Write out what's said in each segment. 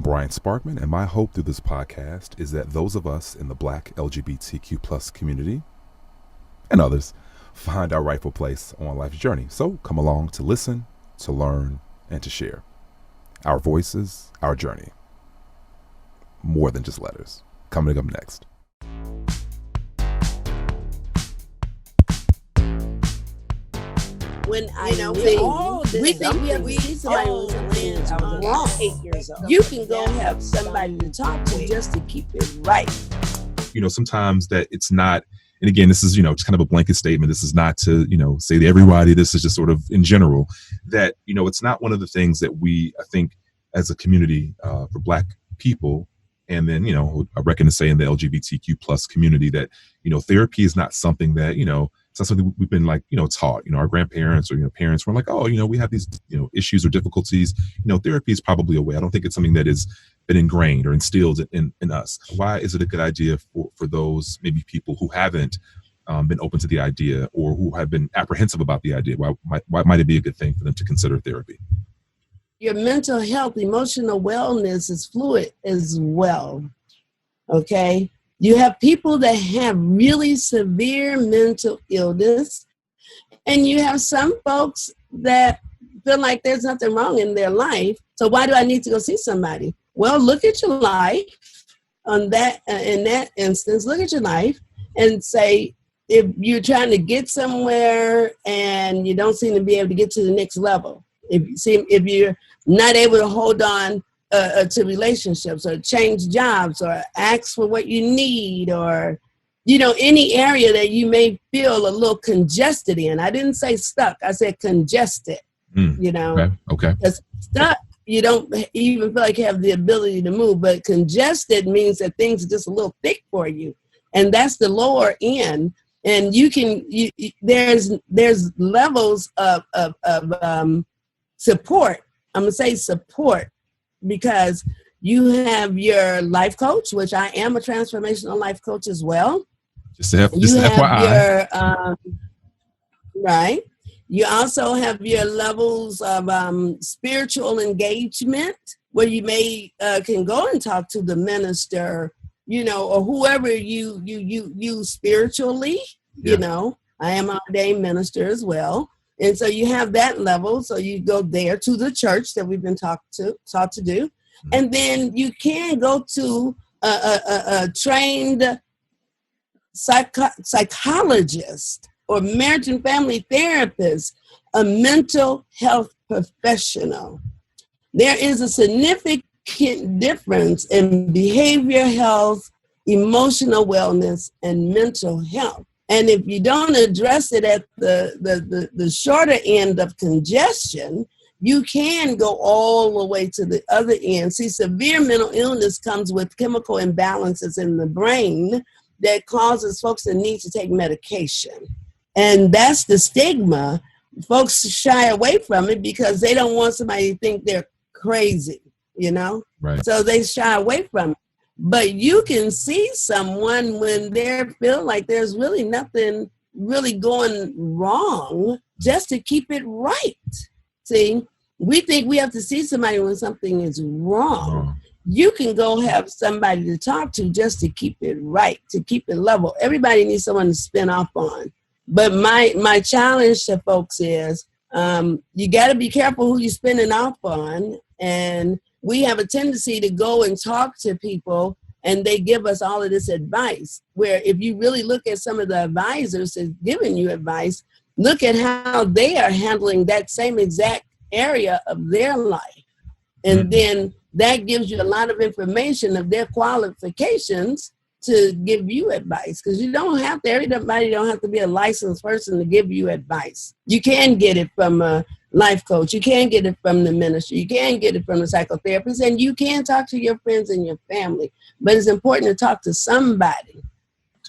I'm Brian Sparkman, and my hope through this podcast is that those of us in the Black LGBTQ plus community and others find our rightful place on life's journey. So come along to listen, to learn, and to share. Our voices, our journey. More than just letters. Coming up next. When we think we have to see somebody when something's wrong. 8 years old. You can go have somebody to talk to just to keep it right. Sometimes that it's not, and again, this is, it's kind of a blanket statement. This is not to, say to everybody. This is just sort of in general that, it's not one of the things that we, I think, as a community for Black people, and then, I reckon to say in the LGBTQ plus community that, therapy is not something that, it's not something we've been taught. Our grandparents or parents were like, oh, we have these issues or difficulties. Therapy is probably a way. I don't think it's something that has been ingrained or instilled in us. Why is it a good idea for those maybe people who haven't been open to the idea or who have been apprehensive about the idea? Why might it be a good thing for them to consider therapy? Your mental health, emotional wellness is fluid as well. Okay. You have people that have really severe mental illness, and you have some folks that feel like there's nothing wrong in their life. So why do I need to go see somebody? Well, look at your life in that instance, look at your life and say, if you're trying to get somewhere and you don't seem to be able to get to the next level, if you're not able to hold on to relationships or change jobs or ask for what you need or, any area that you may feel a little congested in. I didn't say stuck. I said congested, Okay. Because stuck, you don't even feel like you have the ability to move, but congested means that things are just a little thick for you. And that's the lower end. And there's levels of support. I'm going to say support, because you have your life coach, which I am a transformational life coach as well. Just FYI. Right. You also have your levels of spiritual engagement, where you may can go and talk to the minister, or whoever you spiritually, I am an ordained minister as well. And so you have that level. So you go there to the church that we've been taught to do. And then you can go to a trained psychologist or marriage and family therapist, a mental health professional. There is a significant difference in behavior health, emotional wellness, and mental health. And if you don't address it at the shorter end of congestion, you can go all the way to the other end. See, severe mental illness comes with chemical imbalances in the brain that causes folks to need to take medication. And that's the stigma. Folks shy away from it because they don't want somebody to think they're crazy, Right. So they shy away from it. But you can see someone when they feel like there's really nothing really going wrong, just to keep it right. See, we think we have to see somebody when something is wrong. You can go have somebody to talk to just to keep it right, to keep it level. Everybody needs someone to spin off on. But my challenge to folks is you got to be careful who you're spinning off on. And we have a tendency to go and talk to people and they give us all of this advice, where if you really look at some of the advisors that's giving you advice, look at how they are handling that same exact area of their life. And then that gives you a lot of information of their qualifications to give you advice, because everybody don't have to be a licensed person to give you advice. You can get it from a life coach. You can get it from the ministry. You can get it from the psychotherapist, and you can talk to your friends and your family. But it's important to talk to somebody.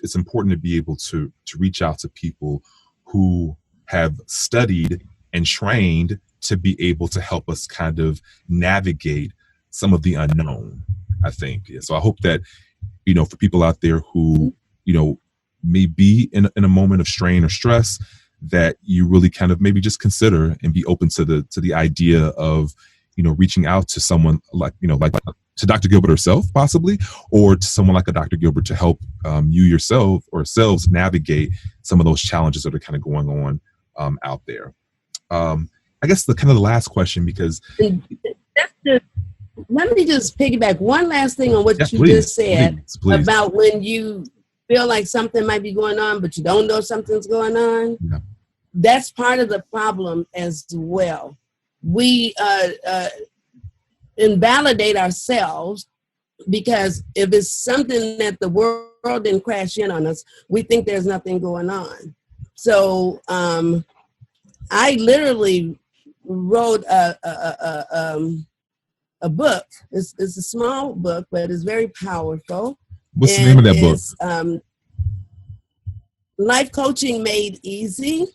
It's important to be able to reach out to people who have studied and trained to be able to help us kind of navigate some of the unknown, I think. So I hope that, for people out there who, may be in a moment of strain or stress, that you really kind of maybe just consider and be open to the idea of, reaching out to someone like to Dr. Gilbert herself, possibly, or to someone like a Dr. Gilbert to help you yourself or selves navigate some of those challenges that are kind of going on out there. I guess the kind of the last question, because let me just piggyback one last thing on what you please, just said please. About when you feel like something might be going on, but you don't know something's going on. Yeah. That's part of the problem as well. We invalidate ourselves because if it's something that the world didn't crash in on us, we think there's nothing going on. So I literally wrote a book. It's a small book, but it's very powerful. What's the name of that book? Life Coaching Made Easy.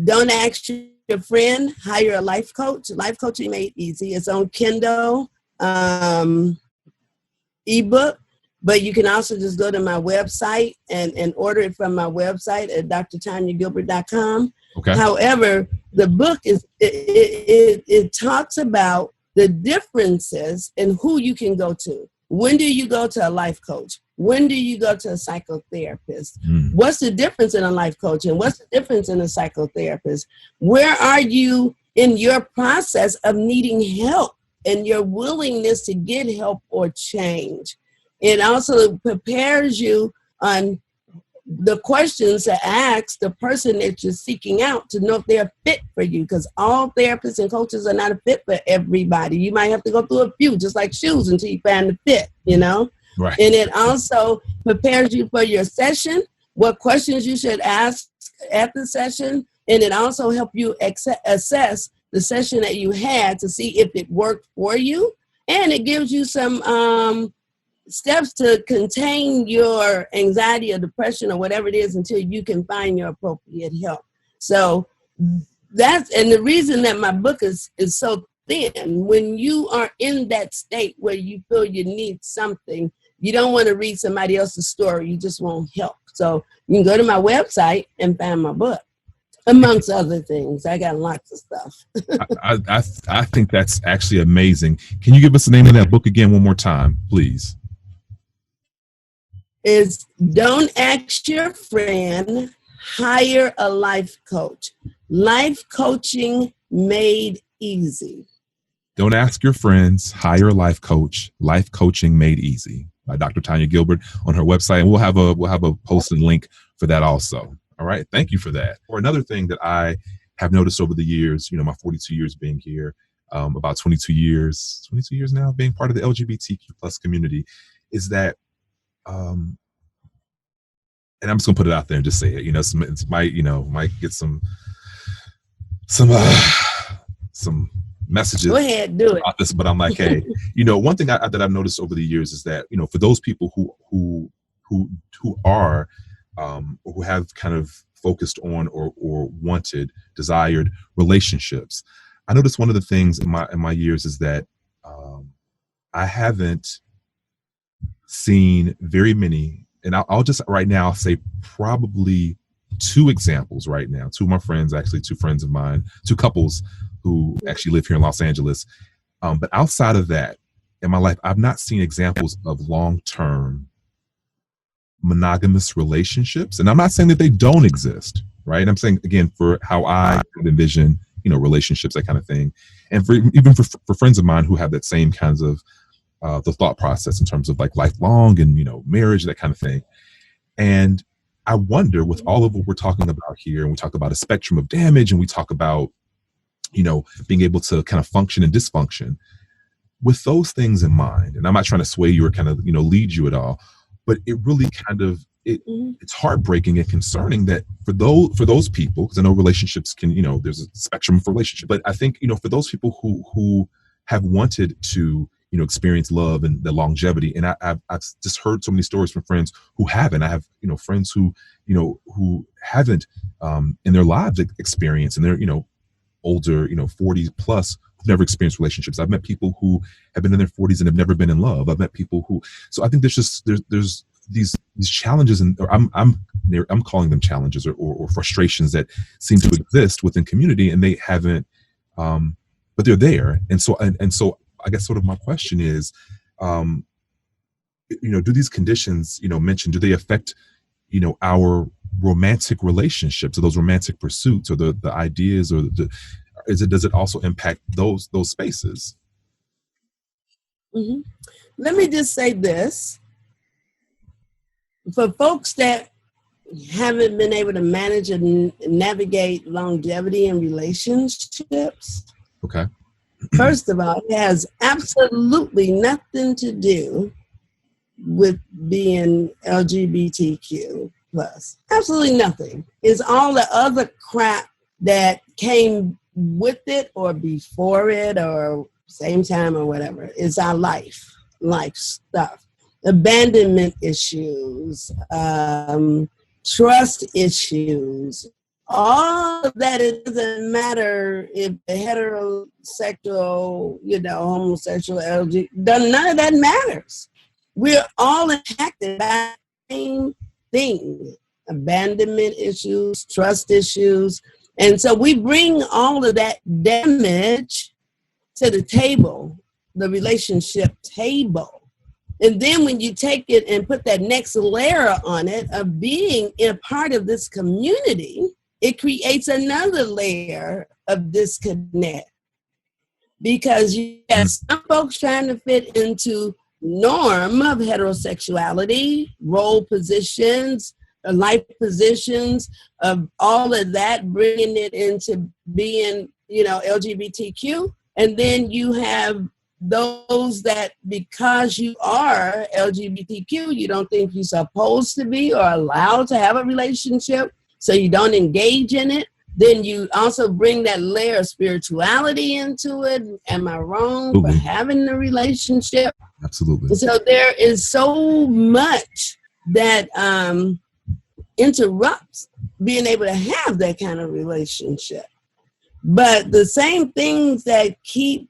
Don't ask your friend, hire a life coach. Life Coaching Made Easy. It's on Kindle ebook, but you can also just go to my website and order it from my website at drtanyagilbert.com. Okay. However, the book it talks about the differences in who you can go to. When do you go to a life coach? When do you go to a psychotherapist? What's the difference in a life coach and what's the difference in a psychotherapist? Where are you in your process of needing help and your willingness to get help or change? It also prepares you on the questions to ask the person that you're seeking out to know if they're fit for you, because all therapists and coaches are not a fit for everybody. You might have to go through a few, just like shoes, until you find the fit, you know? Right. And it also prepares you for your session, what questions you should ask at the session, and it also helps you assess the session that you had to see if it worked for you, and it gives you some steps to contain your anxiety or depression or whatever it is until you can find your appropriate help. So that's, and the reason that my book is so thin, when you are in that state where you feel you need something, you don't want to read somebody else's story, you just want help. So you can go to my website and find my book, amongst other things. I got lots of stuff. I think that's actually amazing. Can you give us the name of that book again one more time, please? Is Don't Ask Your Friend, Hire a Life Coach. Life Coaching Made Easy. Don't Ask Your Friends, Hire a Life Coach. Life Coaching Made Easy by Dr. Tanya Gilbert on her website. And we'll have a post and link for that also. All right. Thank you for that. Or another thing that I have noticed over the years, you know, my 42 years being here, about 22 years now being part of the LGBTQ plus community, is that and I'm just gonna put it out there and just say it. You know, it might get some messages. Go ahead, do it. About this, but I'm like, hey, you know, one thing that I've noticed over the years is that, you know, for those people who are who have kind of focused on or wanted, desired relationships, I noticed one of the things in my years is that I haven't seen very many, and I'll just right now say probably two examples right now. Two of my friends, actually two friends of mine, two couples who actually live here in Los Angeles. But outside of that, in my life, I've not seen examples of long-term monogamous relationships. And I'm not saying that they don't exist, right? I'm saying, again, for how I envision, you know, relationships, that kind of thing. And even for friends of mine who have that same kinds of the thought process in terms of like lifelong and, you know, marriage, that kind of thing. And I wonder, with all of what we're talking about here, and we talk about a spectrum of damage, and we talk about, you know, being able to kind of function and dysfunction, with those things in mind, and I'm not trying to sway you or kind of, you know, lead you at all, but it really kind of, it's heartbreaking and concerning that for those people, because I know relationships can, you know, there's a spectrum for relationships, but I think, you know, for those people who have wanted to, you know, experience love and the longevity. And I've just heard so many stories from friends who haven't. I have, you know, friends who haven't in their lives experienced, and they're, you know, older, you know, 40 plus, who've never experienced relationships. I've met people who have been in their 40s and have never been in love. I've met people who, so I think there's these challenges, and I'm calling them challenges or frustrations that seem to exist within community, and they haven't, but they're there. And so I guess sort of my question is, um, do these conditions, mentioned, do they affect, our romantic relationships or those romantic pursuits or the ideas or does it also impact those spaces? Hmm. Let me just say this. For folks that haven't been able to manage and navigate longevity in relationships, Okay. first of all, it has absolutely nothing to do with being LGBTQ plus. Absolutely nothing. It's all the other crap that came with it or before it or same time or whatever. It's our life stuff. Abandonment issues, trust issues, all of that. It doesn't matter if the heterosexual, homosexual, LGBT, none of that matters. We're all impacted by the same thing: abandonment issues, trust issues. And so we bring all of that damage to the table, the relationship table. And then when you take it and put that next layer on it of being a part of this community, it creates another layer of disconnect. Because you have some folks trying to fit into norm of heterosexuality, role positions, life positions, of all of that, bringing it into being, LGBTQ. And then you have those that, because you are LGBTQ, you don't think you're supposed to be or allowed to have a relationship, so you don't engage in it. Then you also bring that layer of spirituality into it. Am I wrong Absolutely. for having the relationship? Absolutely. So there is so much that interrupts being able to have that kind of relationship. But the same things that keep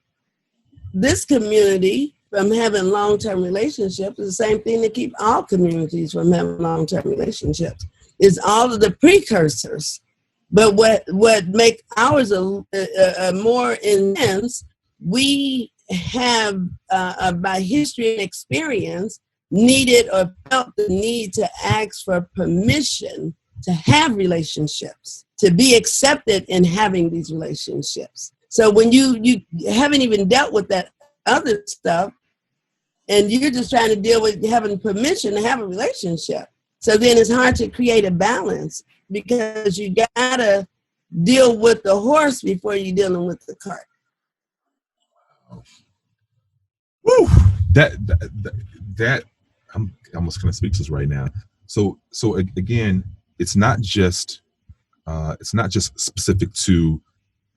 this community from having long-term relationships is the same thing that keep all communities from having long-term relationships. It's all of the precursors. But what make ours a more intense, we have, by history and experience, needed or felt the need to ask for permission to have relationships, to be accepted in having these relationships. So when you haven't even dealt with that other stuff, and you're just trying to deal with having permission to have a relationship, so then it's hard to create a balance, because you gotta deal with the horse before you're dealing with the cart. Woo! That I'm almost kind of speechless right now. So again, it's not just specific to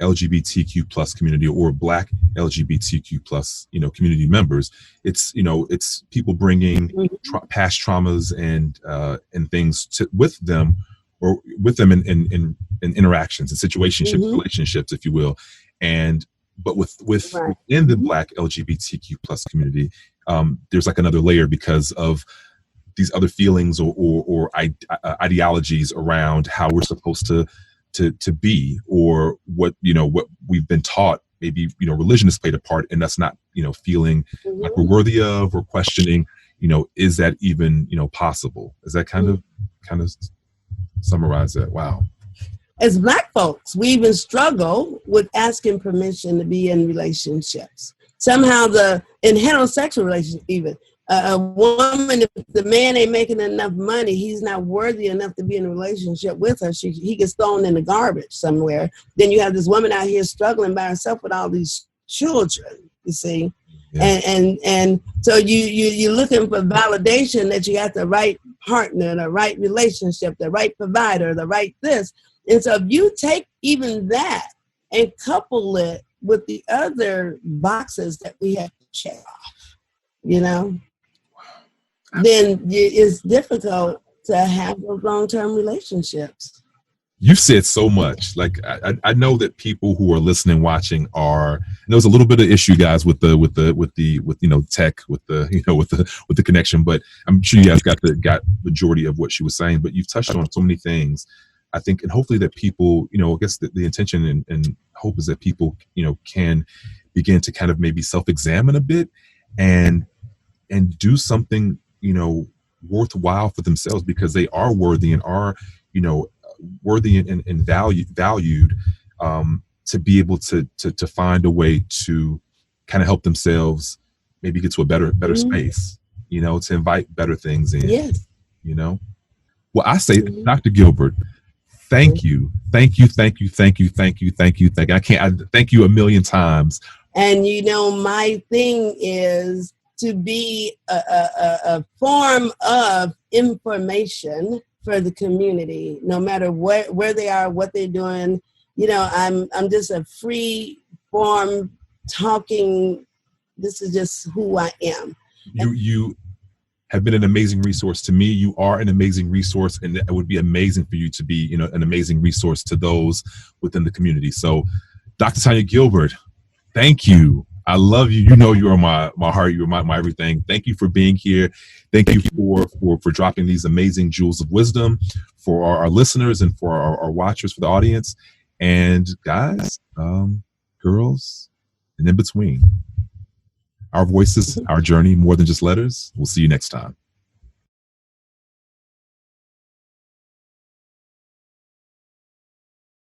LGBTQ plus community or Black LGBTQ plus community members. It's it's people bringing past traumas and things with them, or with them in interactions and situationships, relationships, if you will. But Right. within the Black LGBTQ plus community, there's like another layer because of these other feelings or ideologies around how we're supposed to be, or what we've been taught. Maybe religion has played a part in us not feeling like we're worthy of, or questioning is that even possible? Is that kind of summarize that? Wow. As Black folks, we even struggle with asking permission to be in relationships. Somehow in heterosexual relationships, even a woman, if the man ain't making enough money, he's not worthy enough to be in a relationship with her. He gets thrown in the garbage somewhere. Then you have this woman out here struggling by herself with all these children, you see. Yeah. And so you're looking for validation that you got the right partner, the right relationship, the right provider, the right this. And so if you take even that and couple it with the other boxes that we have to check off, then it's difficult to have those long-term relationships. You've said so much. Like I know that people who are listening, watching and there's a little bit of issue, guys, with tech, with the connection, but I'm sure you guys got majority of what she was saying. But you've touched on so many things, I think, and hopefully that people, I guess the intention and hope is that people, can begin to kind of maybe self-examine a bit and and do something, worthwhile for themselves, because they are worthy and are, worthy and valued, to be able to find a way to kind of help themselves maybe get to a better space, to invite better things in, Yes. Well, I say, Dr. Gilbert, thank you. Thank you. Thank you. Thank you. Thank you. Thank you. I thank you a million times. And my thing is to be a form of information for the community, no matter where they are, what they're doing. I'm just a free form talking. This is just who I am. You have been an amazing resource to me. You are an amazing resource, and it would be amazing for you to be, an amazing resource to those within the community. So, Dr. Tanya Gilbert, thank you. I love you. You are my heart. You're my everything. Thank you for being here. Thank you for dropping these amazing jewels of wisdom for our listeners and for our watchers, for the audience. And guys, girls, and in between, our voices, our journey, more than just letters. We'll see you next time.